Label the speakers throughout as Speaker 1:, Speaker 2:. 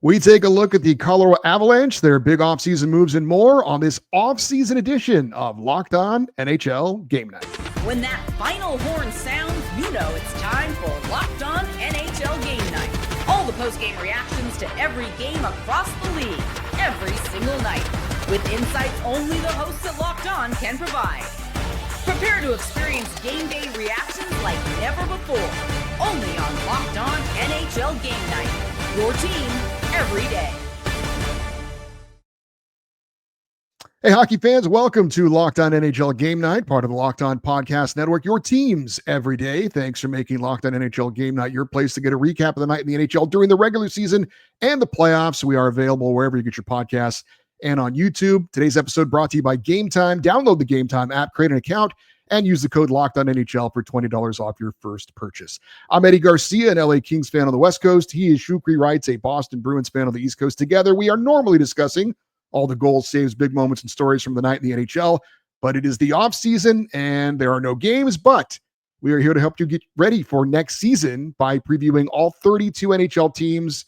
Speaker 1: We take a look at the Colorado Avalanche, their big offseason moves and more on this offseason edition of Locked On NHL Game Night.
Speaker 2: When that final horn sounds, you know it's time for Locked On NHL Game Night. All the post-game reactions to every game across the league, every single night, with insights only the hosts at Locked On can provide. Prepare to experience game day reactions like never before, only on Locked On NHL Game Night. Your team every day.
Speaker 1: Hey, hockey fans, welcome to Locked On NHL Game Night, part of the Locked On Podcast Network, your teams every day. Thanks for making Locked On NHL Game Night your place to get a recap of the night in the NHL during the regular season and the playoffs. We are available wherever you get your podcasts and on YouTube. Today's episode brought to you by Gametime. Download the Gametime app, create an account, and use the code LOCKEDONNHL for $20 off your first purchase. I'm Eddie Garcia, an LA Kings fan on the West Coast. He is Shukri Wrights, a Boston Bruins fan on the East Coast. Together, we are normally discussing all the goals, saves, big moments, and stories from the night in the NHL, but it is the offseason and there are no games, but we are here to help you get ready for next season by previewing all 32 NHL teams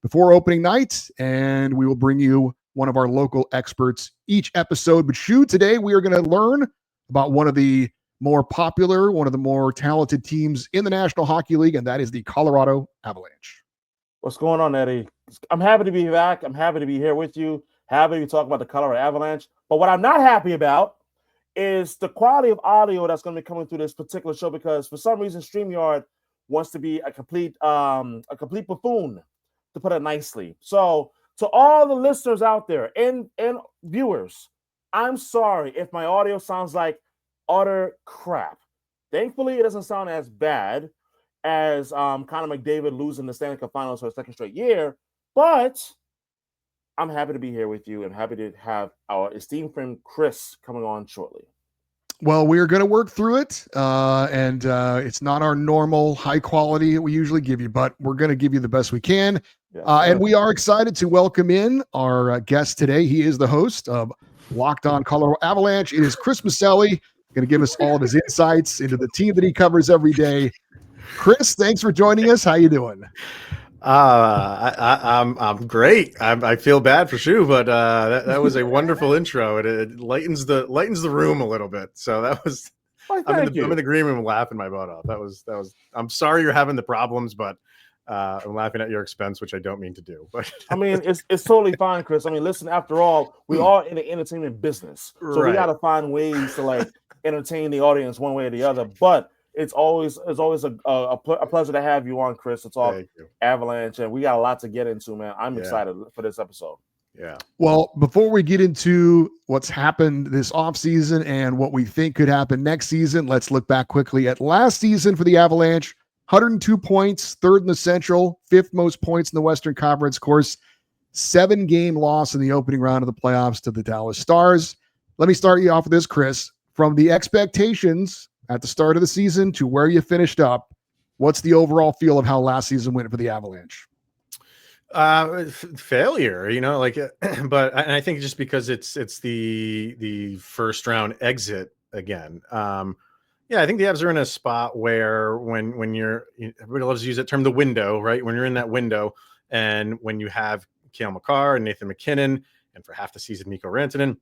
Speaker 1: before opening night, and we will bring you one of our local experts each episode. But Shu, today we are going to learn about one of the more popular, one of the more talented teams in the National Hockey League, and that is the Colorado Avalanche.
Speaker 3: What's going on, Eddie? I'm happy to be back. I'm happy to be here with you. Happy to talk about the Colorado Avalanche. But what I'm not happy about is the quality of audio that's going to be coming through this particular show, because for some reason StreamYard wants to be a complete buffoon, to put it nicely. So to all the listeners out there and viewers, I'm sorry if my audio sounds like utter crap. Thankfully, it doesn't sound as bad as Connor McDavid losing the Stanley Cup Finals for a second straight year, but I'm happy to be here with you and happy to have our esteemed friend Chris coming on shortly.
Speaker 1: Well, we're going to work through it, and it's not our normal high quality we usually give you, but we're going to give you the best we can.
Speaker 3: Yes,
Speaker 1: and we are excited to welcome in our guest today. He is the host of Locked On Colorado Avalanche. It is Chris Miceli, going to give us all of his insights into the team that he covers every day. Chris, thanks for joining us. How you doing?
Speaker 4: I'm great. I feel bad for Shu, but that was a wonderful intro. It lightens the room a little bit. So that was. I'm in agreement with laughing my butt off. That was. I'm sorry you're having the problems, but I'm laughing at your expense, which I don't mean to do. But
Speaker 3: I mean, it's totally fine, Chris. I mean, listen. After all, we are in the entertainment business, so we got to find ways to entertain the audience one way or the other. But it's always a pleasure to have you on, Chris. It's all Avalanche, and we got a lot to get into, man. I'm excited for this episode.
Speaker 4: Yeah.
Speaker 1: Well, before we get into what's happened this offseason and what we think could happen next season, let's look back quickly at last season for the Avalanche. 102 points, third in the Central, fifth most points in the Western Conference. Of course, 7-game loss in the opening round of the playoffs to the Dallas Stars. Let me start you off with this, Chris. From the expectations at the start of the season to where you finished up, what's the overall feel of how last season went for the Avalanche?
Speaker 4: Failure, but I think just because it's the first round exit again. I think the Avs are in a spot where when everybody loves to use that term, the window, right? When you're in that window, and when you have Cale Makar and Nathan MacKinnon, and for half the season Mikko Rantanen,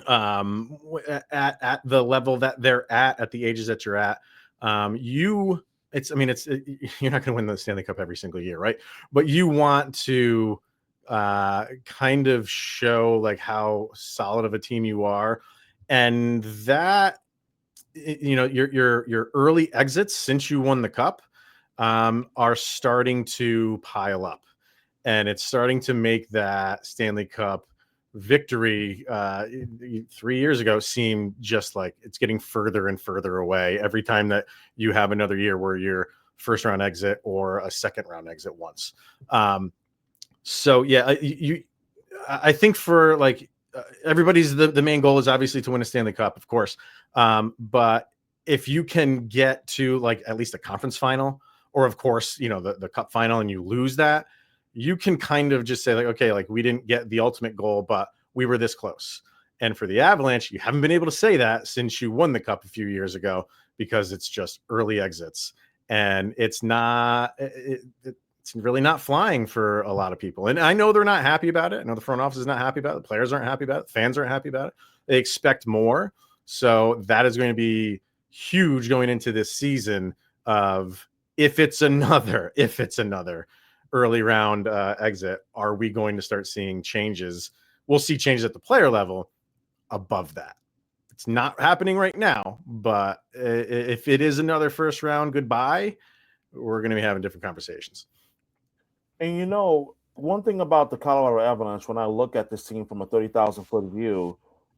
Speaker 4: at the level that they're at the ages that you're at, you're not going to win the Stanley Cup every single year, right? But you want to kind of show how solid of a team you are, and that your early exits since you won the cup are starting to pile up, and it's starting to make that Stanley Cup victory 3 years ago seem just like it's getting further and further away every time that you have another year where you're first round exit or a second round exit once. I think for everybody's the main goal is obviously to win a Stanley Cup, of course. But if you can get to at least a conference final, or of course, the cup final, and you lose that, you can kind of just say we didn't get the ultimate goal, but we were this close. And for the Avalanche, you haven't been able to say that since you won the cup a few years ago, because it's just early exits, and it's not it's really not flying for a lot of people. And I know they're not happy about it. I know the front office is not happy about it. The players aren't happy about it. Fans aren't happy about it. They expect more. So that is going to be huge going into this season of if it's another early round exit, are we going to start seeing changes? We'll see changes at the player level above that. It's not happening right now, but if it is another first round goodbye, we're going to be having different conversations.
Speaker 3: And one thing about the Colorado Avalanche, when I look at this team from a 30,000-foot view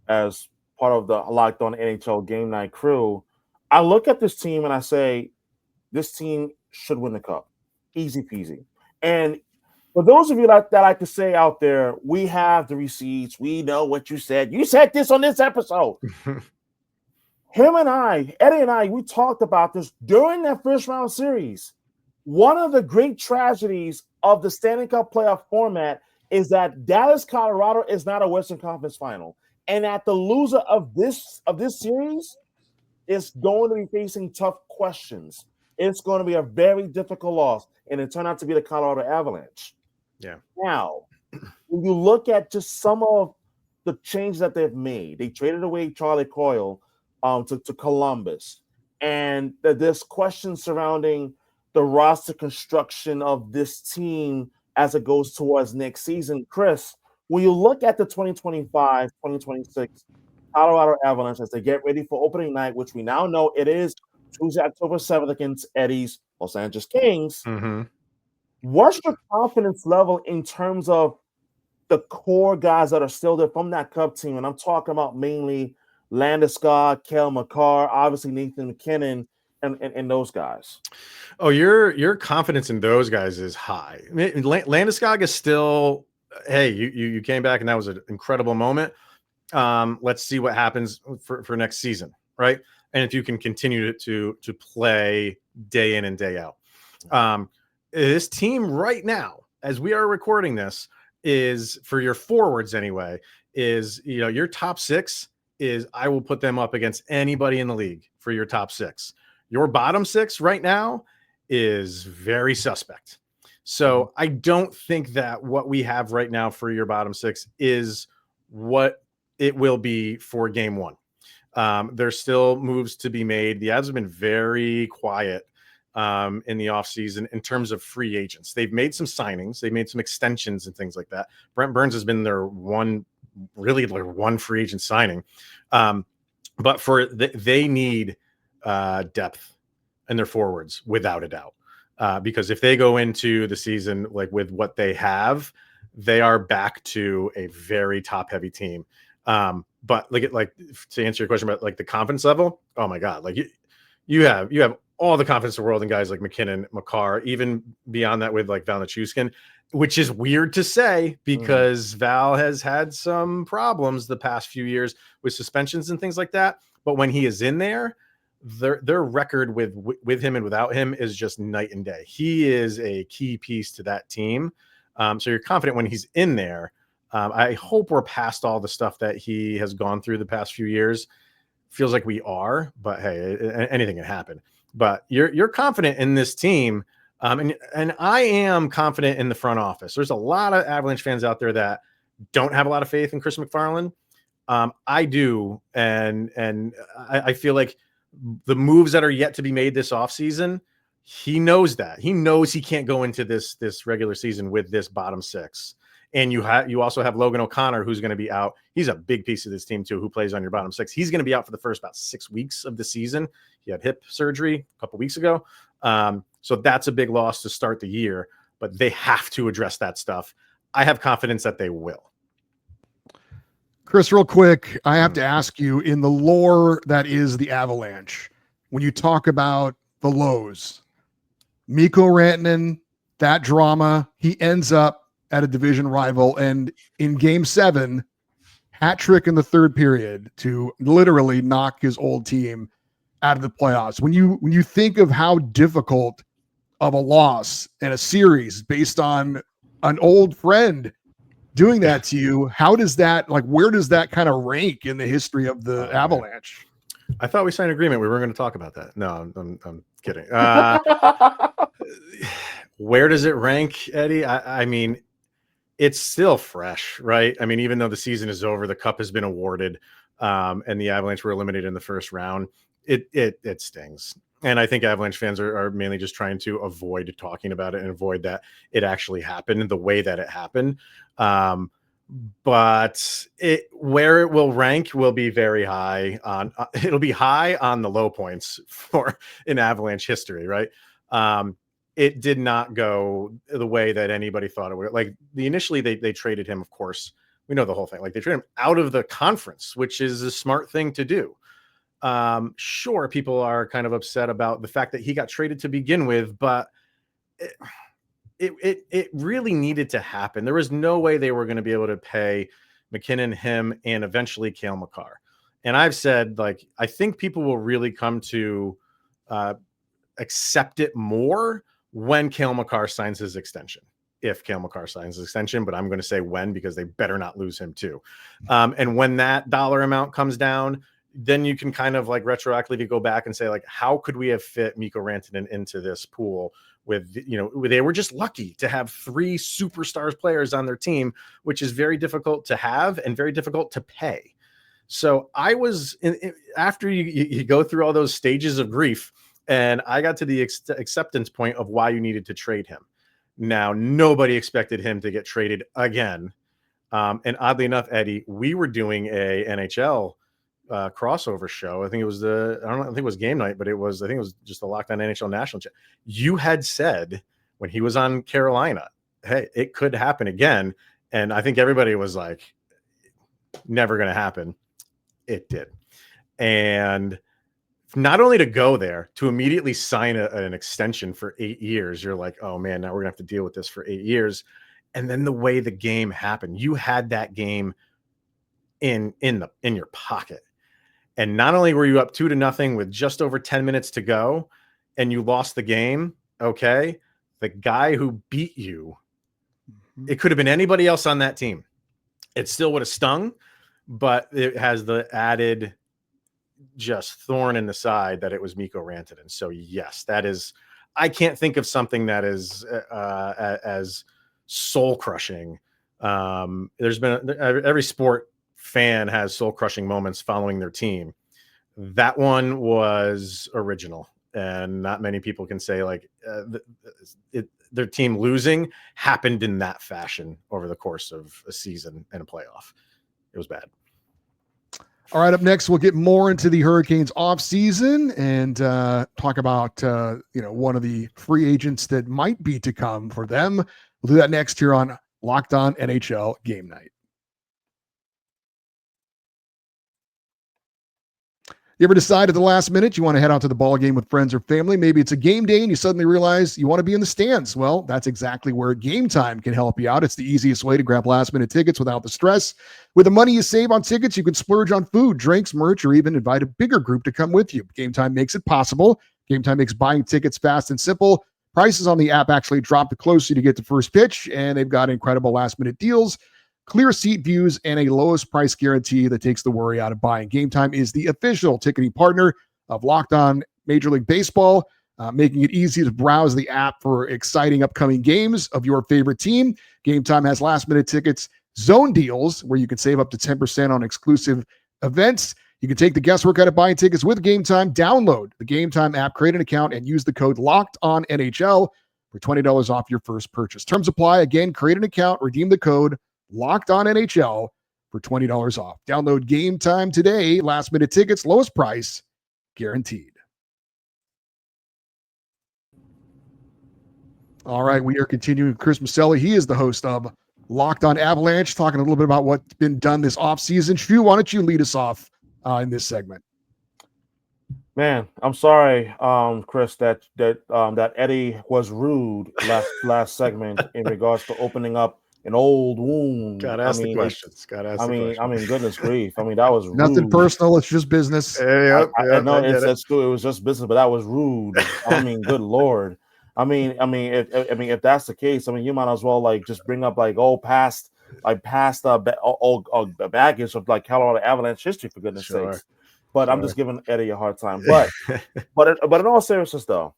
Speaker 3: as part of the Locked On NHL Game Night crew, I look at this team and I say, this team should win the cup. Easy peasy. And for those of you that like to say out there, we have the receipts. We know what you said. You said this on this episode. Him and I, Eddie and I, we talked about this during that first round series. One of the great tragedies of the Stanley Cup playoff format is that Dallas, Colorado is not a Western Conference final. And that the loser of this series is going to be facing tough questions. It's going to be a very difficult loss. And it turned out to be the Colorado Avalanche.
Speaker 4: Yeah.
Speaker 3: Now, when you look at just some of the changes that they've made, they traded away Charlie Coyle to Columbus. And there's questions surrounding the roster construction of this team as it goes towards next season. Chris, when you look at the 2025-2026 Colorado Avalanche as they get ready for opening night, which we now know it is Tuesday, October 7th against Eddie's Los Angeles Kings, what's your confidence level in terms of the core guys that are still there from that Cup team? And I'm talking about mainly Landeskog, Cale Makar, obviously Nathan McKinnon, and those guys.
Speaker 4: Oh, your confidence in those guys is high. I mean, Landeskog is still, hey, you came back and that was an incredible moment. Let's see what happens for next season, right? And if you can continue to play day in and day out. This team right now, as we are recording this, is for your forwards anyway, is your top six is I will put them up against anybody in the league for your top six. Your bottom six right now is very suspect. So I don't think that what we have right now for your bottom six is what it will be for game one. There's still moves to be made. The Avs have been very quiet in the offseason in terms of free agents. They've made some signings. They've made some extensions and things like that. Brent Burns has been their one free agent signing. But they need depth in their forwards without a doubt. Because if they go into the season like with what they have, they are back to a very top heavy team. But like to answer your question about like the confidence level, oh my God, like you have all the confidence in the world in guys like McKinnon, Makar, even beyond that with like Val Nichushkin, which is weird to say because Val has had some problems the past few years with suspensions and things like that. But when he is in there, their record with him and without him is just night and day. He is a key piece to that team. So you're confident when he's in there. I hope we're past all the stuff that he has gone through the past few years. Feels like we are, but hey, anything can happen. But you're confident in this team, and I am confident in the front office. There's a lot of Avalanche fans out there that don't have a lot of faith in Chris McFarland. I do, and I feel like the moves that are yet to be made this offseason, he knows that. He knows he can't go into this regular season with this bottom six. And you also have Logan O'Connor, who's going to be out. He's a big piece of this team too, who plays on your bottom six. He's going to be out for the first about 6 weeks of the season. He had hip surgery a couple weeks ago. So that's a big loss to start the year, but they have to address that stuff. I have confidence that they will.
Speaker 1: Chris, real quick, I have to ask you, in the lore that is the Avalanche, when you talk about the lows, Mikko Rantanen, that drama, he ends up at a division rival, and in game 7, hat trick in the third period to literally knock his old team out of the playoffs. When you think of how difficult of a loss in a series based on an old friend doing that to you, how does that, like, where does that kind of rank in the history of the Avalanche?
Speaker 4: I thought we signed an agreement. We weren't going to talk about that. No, I'm kidding. Where does it rank, Eddie? I mean, it's still fresh, right? I mean, even though the season is over, the cup has been awarded, and the Avalanche were eliminated in the first round. It stings. And I think Avalanche fans are mainly just trying to avoid talking about it and avoid that it actually happened the way that it happened. But where it will rank will be very high on. It'll be high on the low points for in Avalanche history, right? It did not go the way that anybody thought it would. Like initially they traded him, of course. We know the whole thing. Like they traded him out of the conference, which is a smart thing to do. Sure, people are kind of upset about the fact that he got traded to begin with, but it really needed to happen. There was no way they were going to be able to pay McKinnon, him, and eventually Cale Makar. And I've said, like, I think people will really come to accept it more when Cale Makar signs his extension. If Cale Makar signs his extension, but I'm going to say when, because they better not lose him too. And when that dollar amount comes down, then you can kind of like retroactively go back and say, like, how could we have fit Mikko Rantanen into this pool with, they were just lucky to have 3 superstars players on their team, which is very difficult to have and very difficult to pay. So I was after you go through all those stages of grief, and I got to the acceptance point of why you needed to trade him. Now, nobody expected him to get traded again. And oddly enough, Eddie, we were doing a NHL crossover show. I think it was I don't think it was game night, but I think it was just the Lockdown NHL National Chat. You had said when he was on Carolina, hey, it could happen again. And I think everybody was like, never going to happen. It did. And not only to go there, to immediately sign an extension for 8 years, you're like, oh man, now we're gonna have to deal with this for 8 years. And then the way the game happened, you had that game in your pocket. And not only were you up 2-0 with just over 10 minutes to go, and you lost the game, okay, the guy who beat you, it could have been anybody else on that team. It still would have stung, but it has the added just thorn in the side that it was Mikko Rantanen. So yes, that is, I can't think of something that is as soul crushing. There's been every sport fan has soul crushing moments following their team. That one was original, and not many people can say like their team losing happened in that fashion over the course of a season and a playoff. It was bad.
Speaker 1: All right, up next, we'll get more into the Hurricanes offseason and talk about one of the free agents that might be to come for them. We'll do that next here on Locked On NHL Game Night. You ever decide at the last minute you want to head out to the ball game with friends or family? Maybe it's a game day and you suddenly realize you want to be in the stands. Well, that's exactly where Gametime can help you out. It's the easiest way to grab last-minute tickets without the stress. With the money you save on tickets, you can splurge on food, drinks, merch, or even invite a bigger group to come with you. Gametime makes it possible. Gametime makes buying tickets fast and simple. Prices on the app actually drop the closer you get to first pitch, and they've got incredible last-minute deals, clear seat views, and a lowest price guarantee that takes the worry out of buying. Gametime is the official ticketing partner of Locked On Major League Baseball, making it easy to browse the app for exciting upcoming games of your favorite team. Gametime has last-minute tickets, zone deals, where you can save up to 10% on exclusive events. You can take the guesswork out of buying tickets with Gametime. Download the Gametime app, create an account, and use the code LOCKEDONNHL for $20 off your first purchase. Terms apply. Again, create an account, redeem the code Locked On NHL for $20 off. Download Gametime today. Last minute tickets, lowest price guaranteed. All right, we are continuing with Chris Miceli. He is the host of Locked On Avalanche, talking a little bit about what's been done this offseason. Shu, why don't you lead us off in this segment?
Speaker 3: Man, I'm sorry, Chris, that Eddie was rude last segment in regards to opening up an old wound.
Speaker 4: Gotta ask the questions.
Speaker 3: Goodness grief. I mean, that was rude.
Speaker 1: Nothing personal. It's just business.
Speaker 3: I know it's true. It was just business, but that was rude. I mean, good Lord. I mean, if that's the case, I mean, you might as well like just bring up like past baggage of like Colorado Avalanche history, for goodness sakes. But I'm just giving Eddie a hard time. But in all seriousness, though,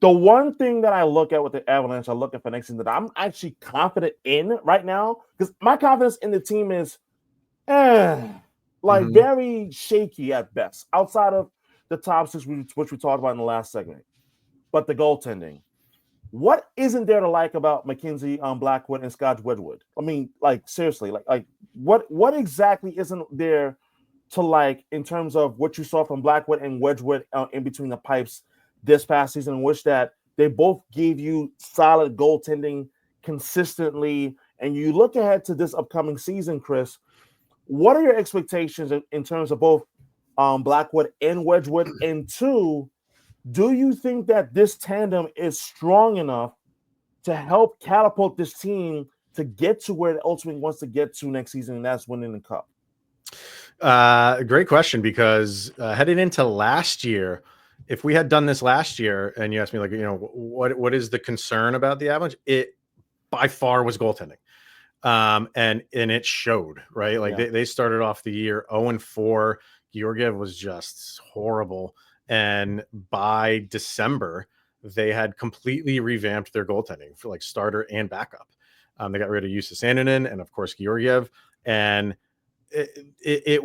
Speaker 3: The one thing that I look at with the Avalanche, I look at for next season that I'm actually confident in right now, because my confidence in the team is very shaky at best, outside of the top six, which we talked about in the last segment. But the goaltending, what isn't there to like about Mackenzie Blackwood and Scott Wedgwood? I mean, like seriously, like what exactly isn't there to like in terms of what you saw from Blackwood and Wedgwood in between the pipes this past season, in which that they both gave you solid goaltending consistently? And you look ahead to this upcoming season, Chris, what are your expectations in terms of both Blackwood and Wedgwood? And two, do you think that this tandem is strong enough to help catapult this team to get to where it ultimately wants to get to next season, and that's winning the cup?
Speaker 4: Great question, because heading into last year, if we had done this last year and you asked me, like, what is the concern about the Avalanche? It by far was goaltending. And it showed, right? Like they started off the year 0-4. Georgiev was just horrible. And by December, they had completely revamped their goaltending for like starter and backup. They got rid of Jussi Sandinen and of course Georgiev. And it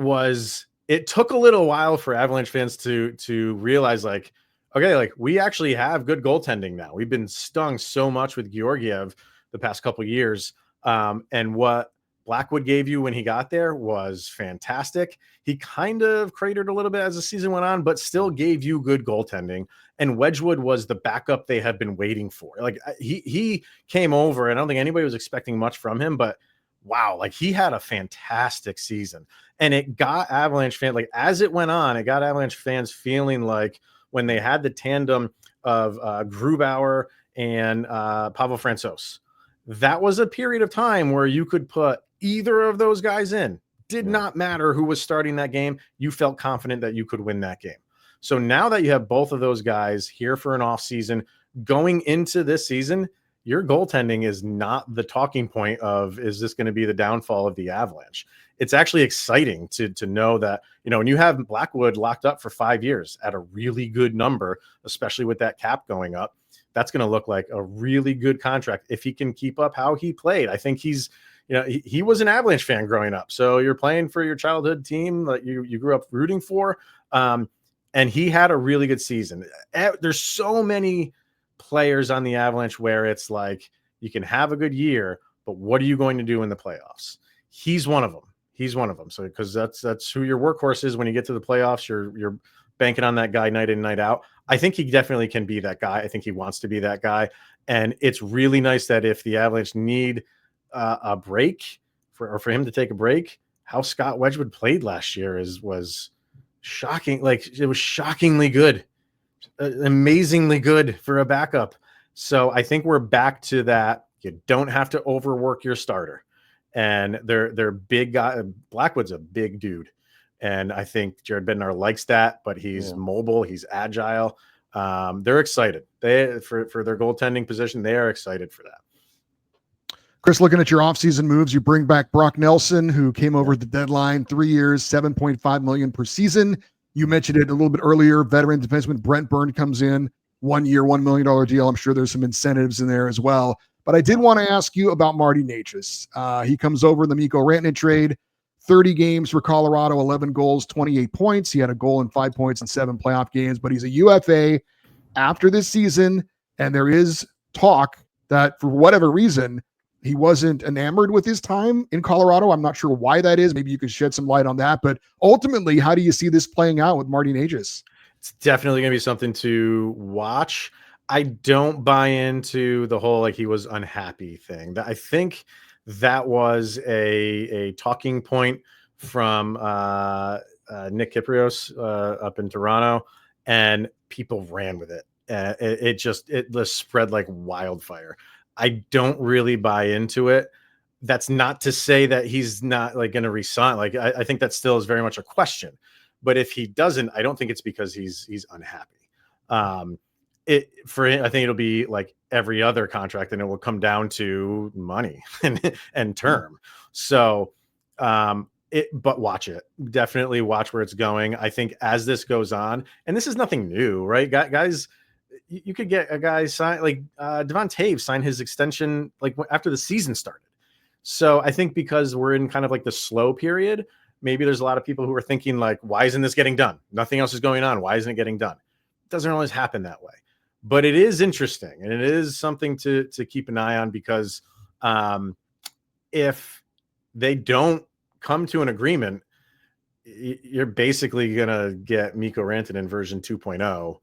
Speaker 4: took a little while for Avalanche fans to realize, like, okay, like we actually have good goaltending now. We've been stung so much with Georgiev the past couple of years. And what Blackwood gave you when he got there was fantastic. He kind of cratered a little bit as the season went on, but still gave you good goaltending. And Wedgwood was the backup they had been waiting for. Like he came over, and I don't think anybody was expecting much from him, but wow, like he had a fantastic season. And it got Avalanche fans, like as it went on, it got Avalanche fans feeling like when they had the tandem of Grubauer and Pavel Francouz, that was a period of time where you could put either of those guys in. Did not matter who was starting that game. You felt confident that you could win that game. So now that you have both of those guys here for an offseason, going into this season, your goaltending is not the talking point of, is this going to be the downfall of the Avalanche? It's actually exciting to know that, when you have Blackwood locked up for 5 years at a really good number, especially with that cap going up, that's going to look like a really good contract if he can keep up how he played. I think he's, he was an Avalanche fan growing up. So you're playing for your childhood team that you grew up rooting for. And he had a really good season. There's so many players on the Avalanche where it's like, you can have a good year, but what are you going to do in the playoffs? He's one of them. So, because that's who your workhorse is when you get to the playoffs, you're banking on that guy night in, night out. I think he definitely can be that guy. I think he wants to be that guy. And it's really nice that if the Avalanche need a break for him to take a break, how Scott Wedgwood played last year was shocking. Like, it was shockingly good, amazingly good for a backup. So I think we're back to that. You don't have to overwork your starter. And they're big guy. Blackwood's a big dude. And I think Jared Bednar likes that, but he's mobile, he's agile. They're excited. For their goaltending position, they are excited for that.
Speaker 1: Chris, looking at your offseason moves, you bring back Brock Nelson, who came over at the deadline, 3 years, $7.5 million per season. You mentioned it a little bit earlier. Veteran defenseman Brent Burn comes in, 1 year, $1 million deal. I'm sure there's some incentives in there as well. But I did want to ask you about Martin Necas. He comes over in the Mikko Rantanen trade, 30 games for Colorado, 11 goals, 28 points. He had a goal and 5 points in 7 playoff games, but he's a UFA after this season. And there is talk that for whatever reason, he wasn't enamored with his time in Colorado. I'm not sure why that is. Maybe you could shed some light on that. But ultimately, how do you see this playing out with Martin Necas?
Speaker 4: It's definitely going to be something to watch. I don't buy into the whole, like, he was unhappy thing. I think that was a talking point from Nick Kyprios up in Toronto, and people ran with it. It just spread like wildfire. I don't really buy into it. That's not to say that he's not like going to resign. Like, I think that still is very much a question. But if he doesn't, I don't think it's because he's unhappy. For him, I think it'll be like every other contract, and it will come down to money and term. So, but watch it. Definitely watch where it's going. I think as this goes on, and this is nothing new, right? Guys, you could get a guy sign like Devon Taves sign his extension like after the season started. So I think because we're in kind of like the slow period, maybe there's a lot of people who are thinking like, why isn't this getting done? Nothing else is going on. Why isn't it getting done? It doesn't always happen that way, but it is interesting. And it is something to keep an eye on because if they don't come to an agreement, you're basically going to get Mikko Rantanen version 2.0.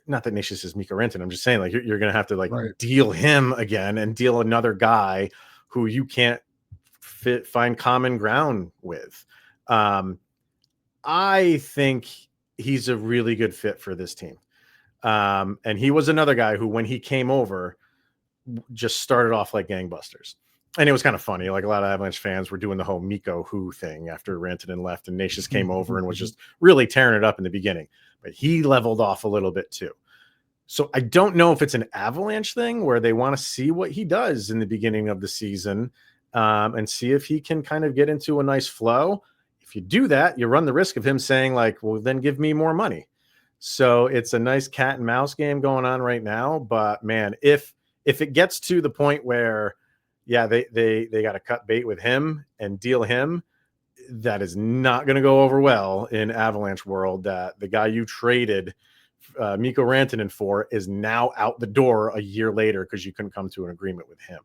Speaker 4: Not that Necas is Mikko Rantanen. I'm just saying like you're going to have to like deal him again and deal another guy who you can't find common ground with. I think he's a really good fit for this team. And he was another guy who, when he came over, just started off like gangbusters. And it was kind of funny. Like a lot of Avalanche fans were doing the whole Mikko who thing after Rantanen left and Necas came over and was just really tearing it up in the beginning. But he leveled off a little bit too. So I don't know if it's an Avalanche thing where they want to see what he does in the beginning of the season and see if he can kind of get into a nice flow. If you do that, you run the risk of him saying like, well, then give me more money. So it's a nice cat and mouse game going on right now. But man, if it gets to the point where, yeah, they got to cut bait with him and deal him, that is not going to go over well in Avalanche world. That the guy you traded Mikko Rantanen for is now out the door a year later because you couldn't come to an agreement with him.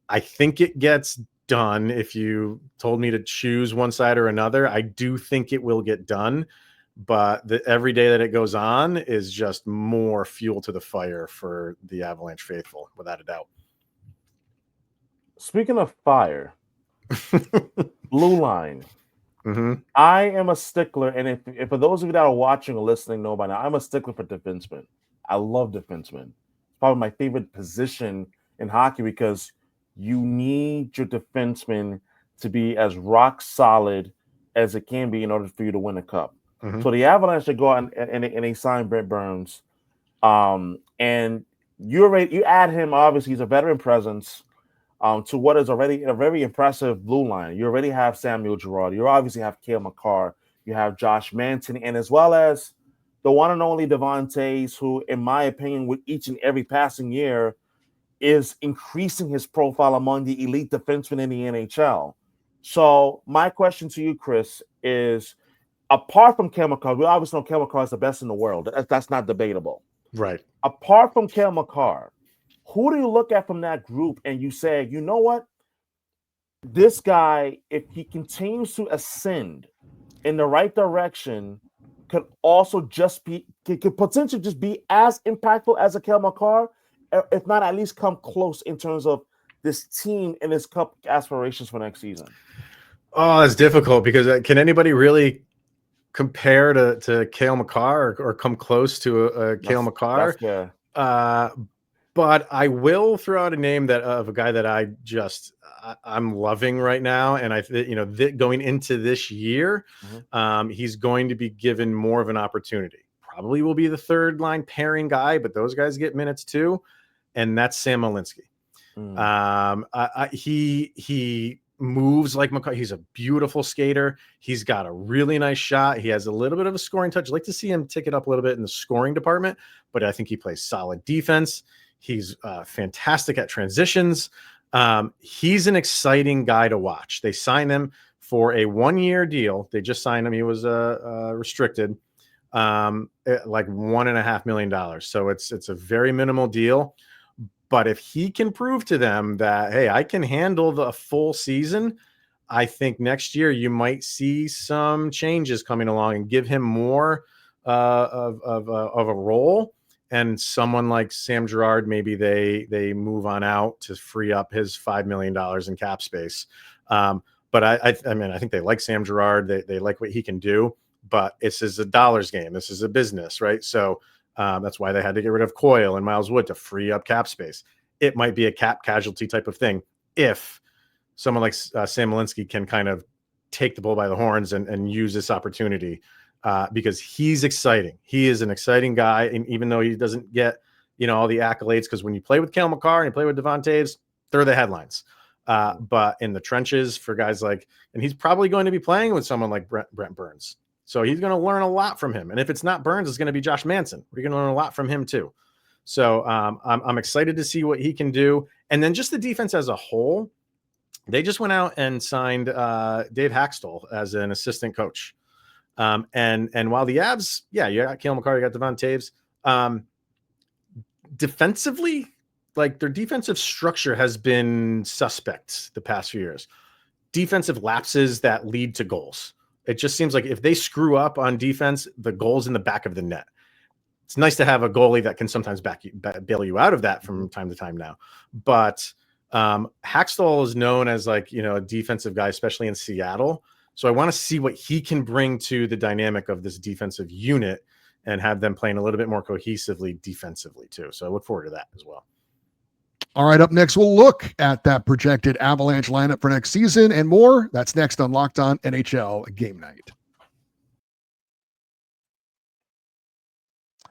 Speaker 4: I think it gets done. If you told me to choose one side or another, I do think it will get done. But every day that it goes on is just more fuel to the fire for the Avalanche faithful, without a doubt.
Speaker 3: Speaking of fire, blue line.
Speaker 4: Mm-hmm.
Speaker 3: I am a stickler, and if for those of you that are watching or listening know by now, I'm a stickler for defensemen. I love defensemen. It's probably my favorite position in hockey because you need your defenseman to be as rock solid as it can be in order for you to win a cup. Mm-hmm. So the Avalanche should go out and they sign Brent Burns, and you add him. Obviously, he's a veteran presence. To what is already a very impressive blue line. You already have Samuel Girard. You obviously have Cale Makar. You have Josh Manson, and as well as the one and only Devon Taves, who, in my opinion, with each and every passing year, is increasing his profile among the elite defensemen in the NHL. So my question to you, Chris, is apart from Cale Makar, we obviously know Cale Makar is the best in the world. That's not debatable.
Speaker 4: Right.
Speaker 3: Apart from Cale Makar, who do you look at from that group and you say, you know what? This guy, if he continues to ascend in the right direction, could also could potentially just be as impactful as a Cale Makar, if not at least come close in terms of this team and his cup aspirations for next season.
Speaker 4: Oh, it's difficult because can anybody really compare to Cale Makar or come close to a Cale Makar? But I will throw out a name of a guy that I'm loving right now. And going into this year, he's going to be given more of an opportunity. Probably will be the third line pairing guy, but those guys get minutes too. And that's Sam Malinsky. He moves like McCarr. He's a beautiful skater. He's got a really nice shot. He has a little bit of a scoring touch. I'd like to see him tick it up a little bit in the scoring department, but I think he plays solid defense. He's fantastic at transitions. He's an exciting guy to watch. They signed him for a 1-year deal. They just signed him. He was restricted, like $1.5 million. So it's a very minimal deal. But if he can prove to them that, hey, I can handle the full season, I think next year you might see some changes coming along and give him more of a role. And someone like Sam Girard, maybe they move on out to free up his $5 million in cap space. But I think they like Sam Girard. They like what he can do. But this is a dollars game. This is a business, right? So that's why they had to get rid of Coyle and Miles Wood to free up cap space. It might be a cap casualty type of thing if someone like Sam Malinsky can kind of take the bull by the horns and use this opportunity. Because he's exciting. He is an exciting guy. And even though he doesn't get, all the accolades, because when you play with Cale Makar and you play with Devon Taves, they're the headlines. But in the trenches for guys like, and he's probably going to be playing with someone like Brent Burns. So he's going to learn a lot from him. And if it's not Burns, it's going to be Josh Manson. We're going to learn a lot from him too. So I'm excited to see what he can do. And then just the defense as a whole, they just went out and signed Dave Haxtell as an assistant coach. And while the Avs, you got Cale Makar, you got Devon Taves, defensively, like their defensive structure has been suspect the past few years. Defensive lapses that lead to goals. It just seems like if they screw up on defense, the goal's in the back of the net. It's nice to have a goalie that can sometimes bail you out of that from time to time now. But Haxtell is known as like, a defensive guy, especially in Seattle. So I want to see what he can bring to the dynamic of this defensive unit and have them playing a little bit more cohesively defensively too. So I look forward to that as well.
Speaker 1: All right, up next, we'll look at that projected Avalanche lineup for next season and more. That's next on Locked On NHL Game Night.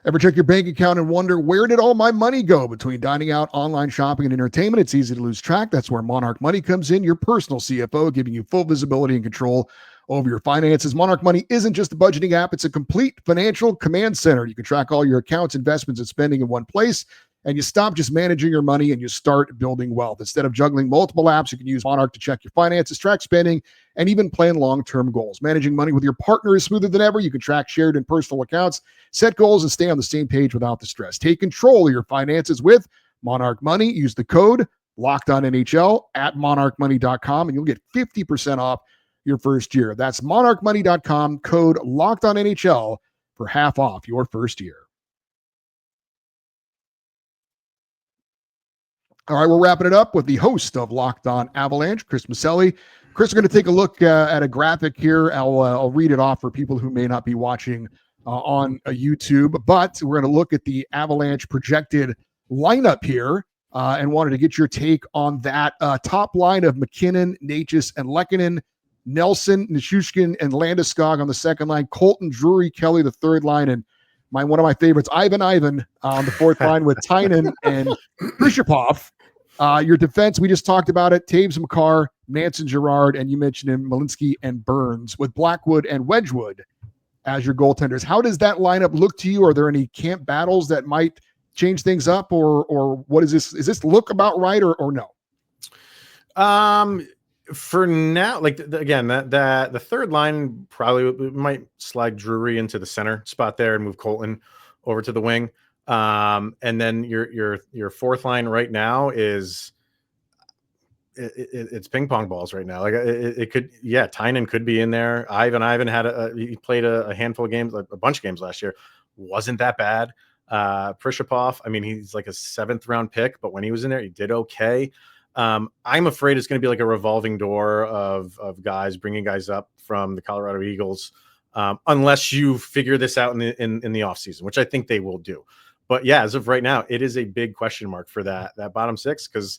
Speaker 1: Ever check your bank account and wonder, where did all my money go? Between dining out, online shopping, and entertainment, it's easy to lose track. That's where Monarch Money comes in, your personal CFO, giving you full visibility and control over your finances. Monarch Money isn't just a budgeting app. It's a complete financial command center. You can track all your accounts, investments, and spending in one place, and you stop just managing your money and you start building wealth. Instead of juggling multiple apps, you can use Monarch to check your finances, track spending, and even plan long-term goals. Managing money with your partner is smoother than ever. You can track shared and personal accounts, set goals, and stay on the same page without the stress. Take control of your finances with Monarch Money. Use the code LOCKEDONNHL at monarchmoney.com, and you'll get 50% off your first year. That's monarchmoney.com, code LOCKEDONNHL for half off your first year. All right, we're wrapping it up with the host of Locked On Avalanche, Chris Miceli. Chris, we're going to take a look at a graphic here. I'll read it off for people who may not be watching on YouTube, but we're going to look at the Avalanche projected lineup here and wanted to get your take on that top line of McKinnon, Necas, and Lehkonen, Nelson, Nichushkin, and Landeskog on the second line, Colton, Drury, Kelly, the third line, and one of my favorites, Ivan on the fourth line with Tynan and Krishapov. Your defense, we just talked about it, Taves, Makar, Manson, Girard, and you mentioned him, Malinsky and Burns, with Blackwood and Wedgwood as your goaltenders. How does that lineup look to you? Are there any camp battles that might change things up, or what is this? Is this look about right or no?
Speaker 4: For now, like again, that the third line probably might slide Drury into the center spot there and move Colton over to the wing. And then your fourth line right now is it's ping pong balls right now. Like it could, Tynan could be in there. Ivan had he played a handful of games, like a bunch of games last year. Wasn't that bad. Prishapov, I mean, he's like a 7th round pick, but when he was in there, he did okay. I'm afraid it's going to be like a revolving door of guys bringing guys up from the Colorado Eagles, unless you figure this out in the offseason, which I think they will do. But yeah, as of right now, it is a big question mark for that bottom six, because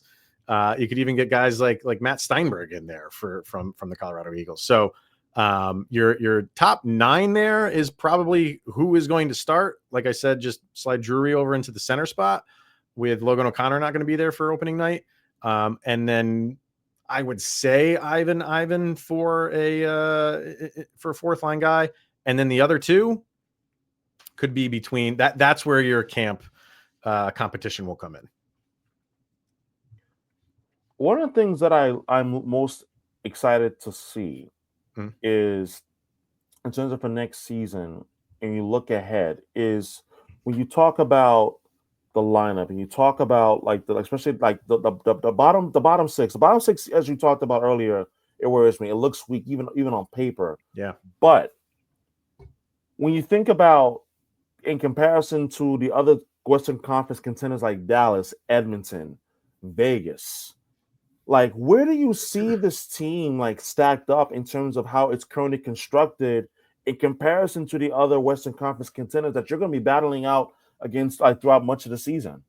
Speaker 4: you could even get guys like Matt Steinberg in there from the Colorado Eagles. So your top 9 there is probably who is going to start. Like I said, just slide Drury over into the center spot with Logan O'Connor not going to be there for opening night. And then I would say Ivan for a fourth line guy. And then the other two could be between that. That's where your camp competition will come in.
Speaker 3: One of the things that I'm most excited to see is, in terms of the next season, and you look ahead, is when you talk about the lineup and you talk about especially the bottom six. The bottom six, as you talked about earlier, it worries me. It looks weak even on paper.
Speaker 4: Yeah.
Speaker 3: But when you think about, in comparison to the other Western Conference contenders like Dallas, Edmonton, Vegas, like, where do you see this team stacked up in terms of how it's currently constructed in comparison to the other Western Conference contenders that you're going to be battling out against throughout much of the season?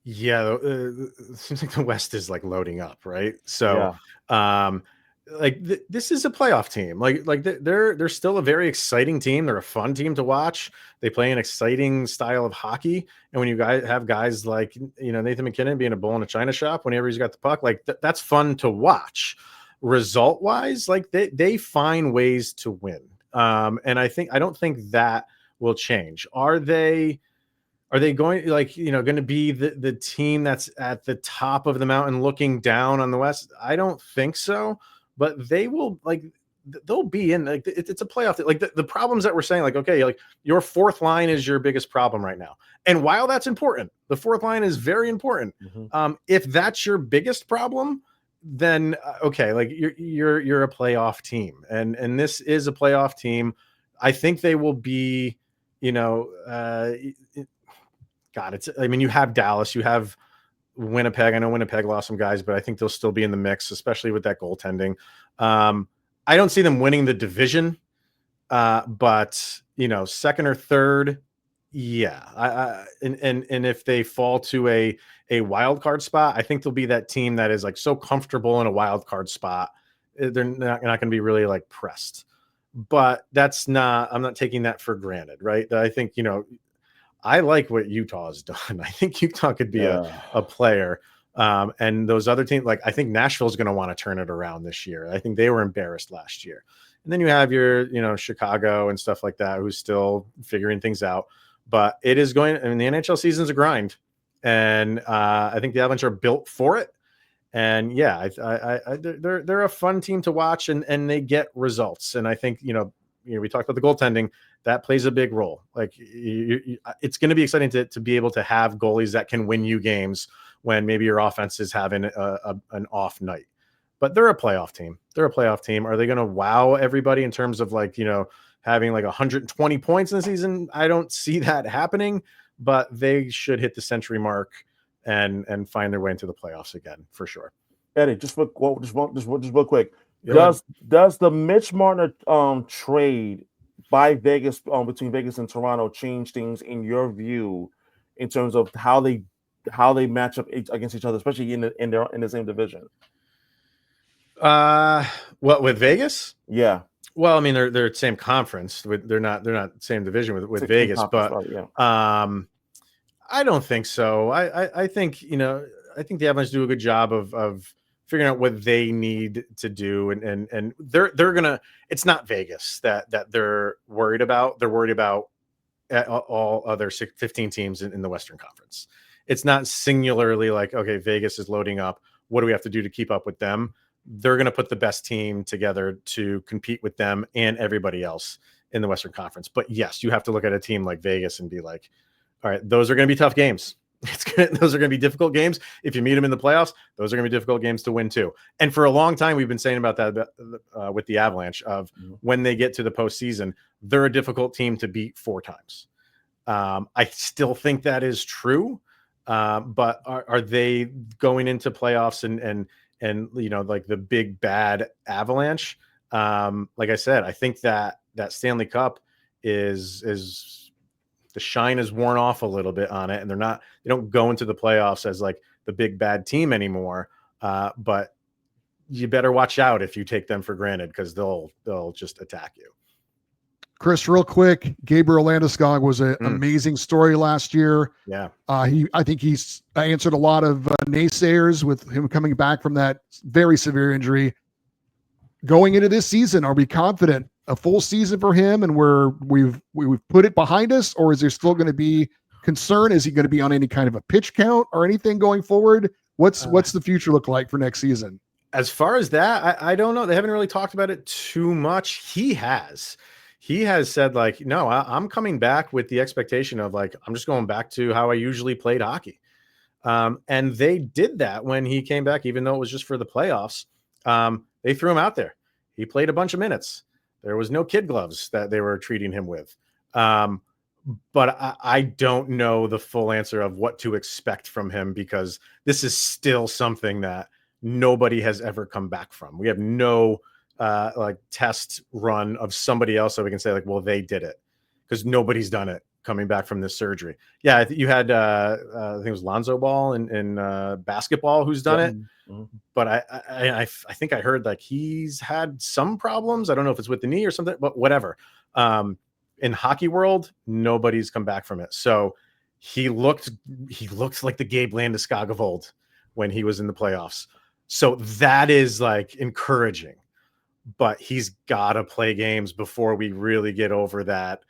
Speaker 4: Yeah, it seems like the West is loading up, right? So, yeah. This is a playoff team. They're still a very exciting team. They're a fun team to watch. They play an exciting style of hockey. And when you have guys like Nathan McKinnon being a bull in a china shop whenever he's got the puck, that's fun to watch. Result wise, they find ways to win. And I don't think that will change. Are they Are they going going to be the team that's at the top of the mountain looking down on the West? I don't think so, but they will they'll be in it's a playoff. Like the problems that we're saying, like, okay, like your fourth line is your biggest problem right now. And while that's important, the fourth line is very important.
Speaker 3: Mm-hmm.
Speaker 4: If that's your biggest problem, then okay, like you're a playoff team, and this is a playoff team. I think they will be, you have Dallas, you have Winnipeg. I know Winnipeg lost some guys, but I think they'll still be in the mix, especially with that goaltending. I don't see them winning the division, but second or third, yeah. And if they fall to a wild card spot, I think they'll be that team that is like so comfortable in a wild card spot, they're not going to be really like pressed. But I'm not taking that for granted, right? I think I like what Utah has done. I think Utah could be a player. And those other teams, like I think Nashville's going to want to turn it around this year. I think they were embarrassed last year. And then you have your, Chicago and stuff like that, who's still figuring things out. But it is the NHL season's a grind. And I think the Avalanche are built for it. And yeah, they're a fun team to watch, and they get results. And I think, we talked about the goaltending. That plays a big role. Like it's going to be exciting to be able to have goalies that can win you games when maybe your offense is having an off night. But they're a playoff team. Are they going to wow everybody in terms of having 120 points in the season? I don't see that happening, but they should hit the century mark and find their way into the playoffs again for sure.
Speaker 3: Eddie, just real quick. Does the Mitch Marner trade by Vegas between Vegas and Toronto change things in your view in terms of how they match up against each other, especially in the same division?
Speaker 4: What, with Vegas?
Speaker 3: Yeah.
Speaker 4: Well, I mean they're same conference. They're not same division with Vegas, but I don't think so. I think I think the Avalanche do a good job of figuring out what they need to do, and they're gonna. It's not Vegas that they're worried about. They're worried about all other 15 teams in the Western Conference. It's not singularly like, okay, Vegas is loading up. What do we have to do to keep up with them? They're going to put the best team together to compete with them and everybody else in the Western Conference. But yes, you have to look at a team like Vegas and be like, all right, those are going to be tough games. Those are going to be difficult games. If you meet them in the playoffs, those are going to be difficult games to win too. And for a long time, we've been saying about that with the Avalanche of when they get to the postseason, they're a difficult team to beat 4 times. I still think that is true. But are they going into playoffs and like the big bad Avalanche? Like I said, I think that Stanley Cup is the shine is worn off a little bit on it, and they don't go into the playoffs as like the big bad team anymore. But you better watch out if you take them for granted, because they'll just attack you.
Speaker 1: Chris, real quick, Gabriel Landeskog was an amazing story last year.
Speaker 4: Yeah.
Speaker 1: I think he's answered a lot of naysayers with him coming back from that very severe injury. Going into this season, are we confident a full season for him and we've put it behind us, or is there still going to be concern? Is he going to be on any kind of a pitch count or anything going forward? What's the future look like for next season?
Speaker 4: As far as that, I don't know. They haven't really talked about it too much. He has said like, no, I'm coming back with the expectation of like, I'm just going back to how I usually played hockey. And they did that when he came back, even though it was just for the playoffs. They threw him out there. He played a bunch of minutes. There was no kid gloves that they were treating him with. But I don't know the full answer of what to expect from him, because this is still something that nobody has ever come back from. We have no like test run of somebody else that we can say like, well, they did it, because nobody's done it coming back from this surgery. Yeah, you had I think it was Lonzo Ball in basketball who's done it. Mm-hmm. But I think I heard like he's had some problems. I don't know if it's with the knee or something, but whatever. In hockey world, nobody's come back from it. So he looked like the Gabe Landeskog of old when he was in the playoffs. So that is like encouraging. But he's got to play games before we really get over that.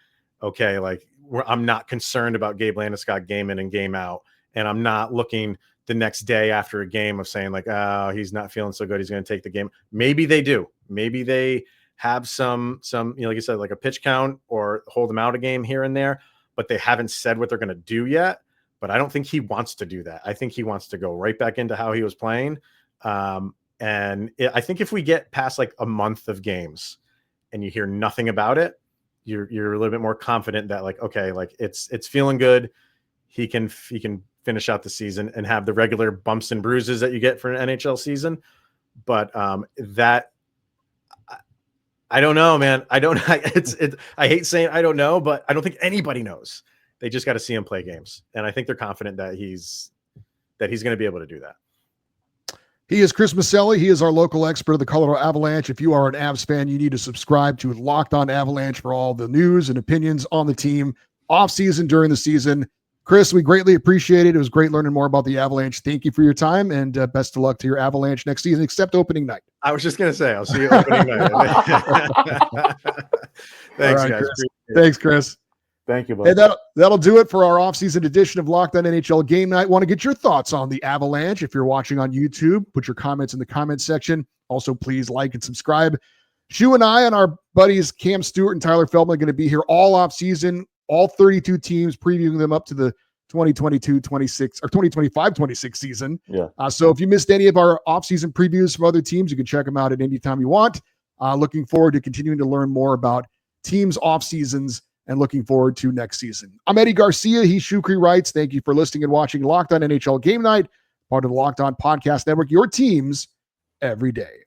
Speaker 4: Okay, like I'm not concerned about Gabe Landeskog game in and game out. And I'm not looking the next day after a game of saying like, oh, he's not feeling so good, he's going to take the game. Maybe they do. Maybe they have some, like you said, like a pitch count or hold them out a game here and there, but they haven't said what they're going to do yet. But I don't think he wants to do that. I think he wants to go right back into how he was playing. I think if we get past like a month of games and you hear nothing about it, you're a little bit more confident that like, okay, like it's feeling good. He can finish out the season and have the regular bumps and bruises that you get for an NHL season. But I don't know, man. I hate saying I don't know, but I don't think anybody knows. They just got to see him play games. And I think they're confident that he's going to be able to do that.
Speaker 1: He is Chris Miceli. He is our local expert of the Colorado Avalanche. If you are an Avs fan, you need to subscribe to Locked On Avalanche for all the news and opinions on the team, off season, during the season. Chris, we greatly appreciate it. It was great learning more about the Avalanche. Thank you for your time, and best of luck to your Avalanche next season, except opening night.
Speaker 4: I was just going to say, I'll see you opening night. Thanks,
Speaker 1: right,
Speaker 4: guys.
Speaker 1: Chris. Thanks, Chris.
Speaker 3: Thank you, buddy.
Speaker 1: Hey, that'll do it for our offseason edition of Locked On NHL Game Night. Want to get your thoughts on the Avalanche. If you're watching on YouTube, put your comments in the comments section. Also, please like and subscribe. Shu and I and our buddies Cam Stewart and Tyler Feldman are going to be here all offseason, all 32 teams, previewing them up to the 2022-26 or 2025-26 season.
Speaker 3: Yeah.
Speaker 1: So if you missed any of our offseason previews from other teams, you can check them out at any time you want. Looking forward to continuing to learn more about teams' off seasons and looking forward to next season. I'm Eddie Garcia. He's Shukri Wrights. Thank you for listening and watching Locked On NHL Game Night, part of the Locked On Podcast Network, your teams every day.